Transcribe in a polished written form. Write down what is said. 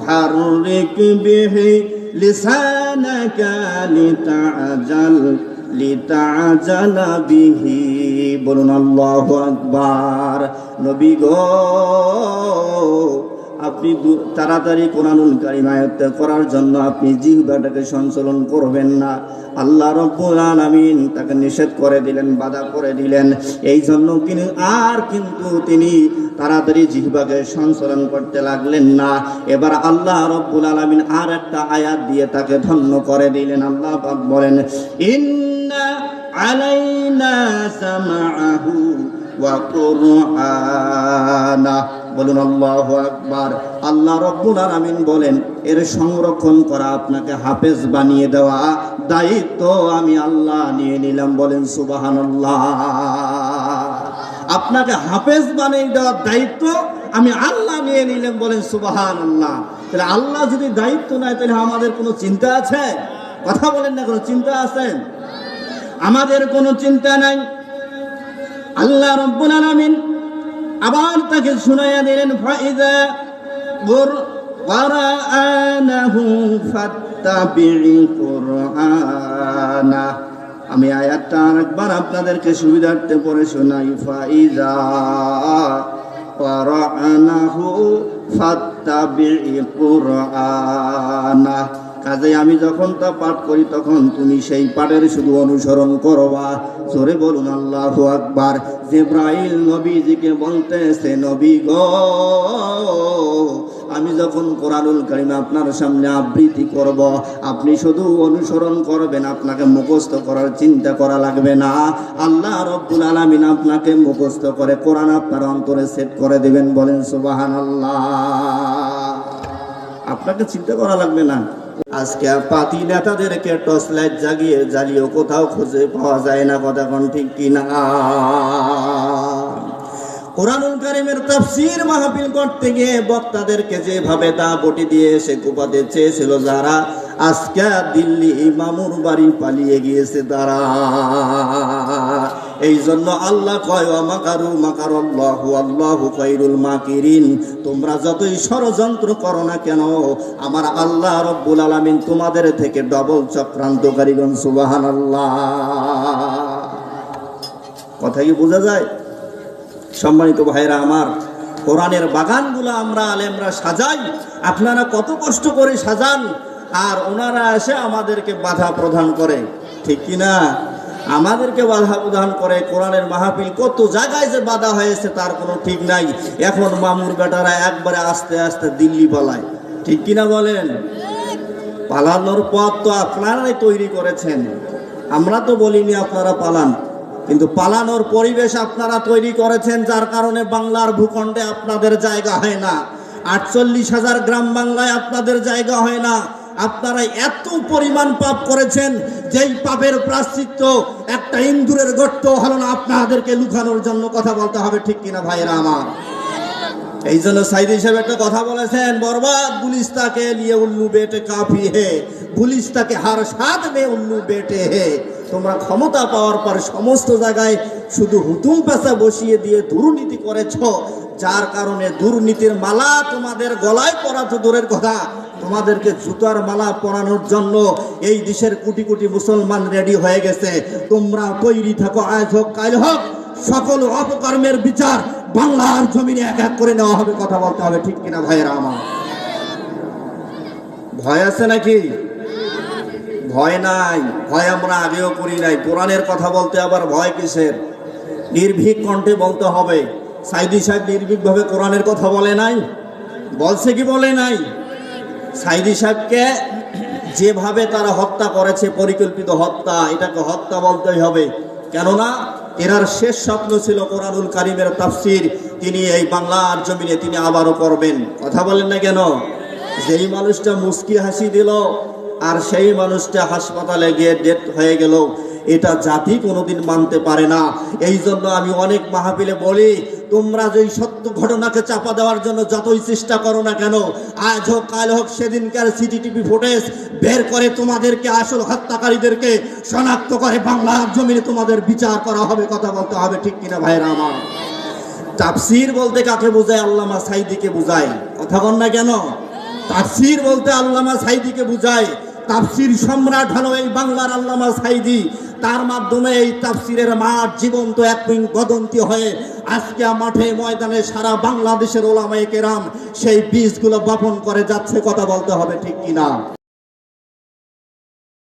তুহাররিক বিহি লিসানাকা লিতাআজালা বিহি। বলুন আল্লাহু আকবার। নবী গো, আপনি তাড়াতাড়ি কোরআনুল কারীম আয়াত করার জন্য আপনি জিহ্বাটাকে সঞ্চালন করবেন না। আল্লাহ রাব্বুল আলামিন তাকে নিষেধ করে দিলেন, বাধা করে দিলেন। এই জন্য কিন্তু তিনি তাড়াতাড়ি জিহ্বাকে সঞ্চালন করতে লাগলেন না। এবার আল্লাহ রাব্বুল আলামিন আর একটা আয়াত দিয়ে তাকে ধন্য করে দিলেন। আল্লাহ পাক বলেন, ইন্না আলাইনা সামাআহু ওয়া কুরআনা। বলুন আল্লাহু আকবার। আল্লাহ রাব্বুল আলামিন বলেন, এর সংরক্ষণ করা, আপনাকে হাফেজ বানিয়ে দেওয়া দায়িত্ব আমি আল্লাহ নিয়ে নিলাম। বলেন সুবহানাল্লাহ। আপনাকে হাফেজ বানিয়ে দেওয়ার দায়িত্ব আমি আল্লাহ নিয়ে নিলাম। বলেন সুবহানাল্লাহ। তাহলে আল্লাহ যদি দায়িত্ব নেয়, তাহলে আমাদের কোনো চিন্তা আছে? কথা বলেন না, কোনো চিন্তা আছে? আমাদের কোনো চিন্তা নাই। আল্লাহ রাব্বুল আলামিন আবার তাকে শুনাইয়া দিলেন, ফাইযা কুরআনাহু ফাত্তাবি'i কুরআনা। আমি আয়াতটা আরেকবার আপনাদেরকে সুবিধার্থে পড়ে শোনাই। ফাইযা কুরআনাহু ফাত্তাবি'i কুরআনা। কাজে আমি যখন তা পাঠ করি, তখন তুমি সেই পাঠের শুধু অনুসরণ করবা। জোরে বলুন আল্লাহু আকবার। জিবরাইল নবীজিকে বলতেছে, নবী গো, আমি যখন কোরআনুল কারীম আপনার সামনে আবৃত্তি করব, আপনি শুধু অনুসরণ করবেন, আপনাকে মুখস্থ করার চিন্তা করা লাগবে না। আল্লাহ রাব্বুল আলামিন আপনাকে মুখস্থ করে কোরআন আপনার অন্তরে সেট করে দিবেন। বলেন সুবহানাল্লাহ। আপনাকে চিন্তা করা লাগবে না। আজকে পাতি নেতাদেরকে টর্চ লাইট জাগিয়ে জ্বালিয়েও কোথাও খুঁজে পাওয়া যায় না। কথা কোন ঠিক কিনা? কোরআনুল কারীমের তাফসীর মাহফিল করতে গিয়ে বক্তাদেরকে যেভাবে দাবটি দিয়ে এসে কোপাতে চেয়েছিল যারা, আজকে দিল্লি ইমামুর বাড়ি পালিয়ে গিয়েছে তারা। এই জন্য আল্লাহ কয়, ওয়া মাকারু মাকারাল্লাহু আল্লাহু খায়রুল মাকিরিন। তোমরা যতই ষড়যন্ত্র করো না কেন, আমার আল্লাহ রাব্বুল আলামিন তোমাদের থেকে ডবল চক্রান্তকারীগণ। সুবহানাল্লাহ। কথা কি বোঝা যায়? সম্মানিত ভাইরা আমার, কোরআনের বাগানগুলো আমরা আলেমরা সাজাই, আপনারা কত কষ্ট করে সাজান, আর ওনারা এসে আমাদেরকে বাধা প্রদান করে। ঠিক কিনা? আমাদেরকে বাধা প্রদান করে। কোরআনের মাহফিল কত জায়গায় যে বাধা হয়েছে তার কোনো ঠিক নাই। এখন মামুর বেটারা একবারে আস্তে আস্তে দিল্লি পালায়। ঠিক কিনা বলেন? পালানোর পথ তো আপনারাই তৈরি করেছেন, আমরা তো বলিনি আপনারা পালান, কিন্তু পালানোর পরিবেশ আপনারা তৈরি করেছেন, যার কারণে বাংলার ভূখণ্ডে আপনাদের জায়গা হয় না। 48,000 গ্রাম বাংলায় আপনাদের জায়গা হয় না। আপনারা এত পরিমাণ পাপ করেছেন, যেই পাপের প্রায়শ্চিত্ত একটা ইন্দুরের গর্ত হলো না আপনাদেরকে লুকানোর জন্য। কথা বলতে হবে, ঠিক কিনা ভাইরা আমার? এই জন্য সাইদি সাহেব একটা কথা বলেছেন, বরবাদ গুলিস্তাকে লিয়ে উল্লু বেটে কাফি হে, গুলিস্তাকে হার সাথ মে উল্লু বেটে হে। তোমরা ক্ষমতা পাওয়ার পর সমস্ত জায়গায় শুধু হুতুম পেশা বসিয়ে দিয়ে দুর্নীতি করেছ, যার কারণে দুর্নীতির মালা তোমাদের গলায় পরা তো দূরের কথা, তোমাদেরকে জুতার মালা পরানোর জন্য এই দেশের কোটি কোটি মুসলমান রেডি হয়ে গেছে। তোমরা তৈরি থাকো, আজ হোক কাল হোক, সকল অপকর্মের বিচার বাংলার জমিনে এক এক করে নেওয়া হবে। কথা বলতে হবে, ঠিক কিনা ভাইয়েরা আমার? ভয় আছে নাকি? ভয় নাই। ভয় আমরা আগেও করি নাই। কোরআনের কথা বলতে আবার ভয় কিসের? নির্ভীক কণ্ঠে বলতে হবে। সাইদি সাহেব নির্ভীক ভাবে কোরআনের কথা বলে নাই? বলছে কি বলে নাই? সাইদি সাহেবকে যেভাবে তারা হত্যা করেছে, পরিকল্পিত হত্যা, এটাকে হত্যা বলতেই হবে। কেননা এনার শেষ স্বপ্ন ছিল কোরআনুল কারীমের তাফসীর। তিনি এই বাংলার জমিনে তিনি আবারও করবেন। কথা বলেন না কেন? যেই মানুষটা মুস্কি হাসি দিল আর সেই মানুষটা হাসপাতালে গিয়ে ডেথ হয়ে গেল, এটা জাতি কোনোদিন মানতে পারে না। এই জন্য আমি অনেক মাহফিলে বলি, তোমরা যেই সত্য ঘটনাকে চাপা দেওয়ার জন্য যতই চেষ্টা করো না কেন, আজ হোক কাল হোক সেদিনকার সিসিটিভি ফুটেজ বের করে তোমাদেরকে, আসল হত্যাকারীদেরকে শনাক্ত করে বাংলার জমিনে তোমাদের বিচার করা হবে। কথা বলতে হবে, ঠিক কিনা ভাইরা আমার? তাফসীর বলতে কাকে বোঝায়? আল্লামা সাইদিকে বোঝায়। কথা বল না কেন? তাফসীর বলতে আল্লামা সাঈদীকে বুঝায়। তাফসীর সম্রাট হলো এই বাংলার আল্লামা সাঈদী। তার মাধ্যমে এই তাফসীরের মাঠ জীবন্ত এক কিংবদন্তি হয়ে আজকে মাঠে ময়দানে সারা বাংলাদেশের ওলামায়ে কেরাম সেই বীজগুলো বপন করে যাচ্ছে। কথা বলতে হবে ঠিক কিনা?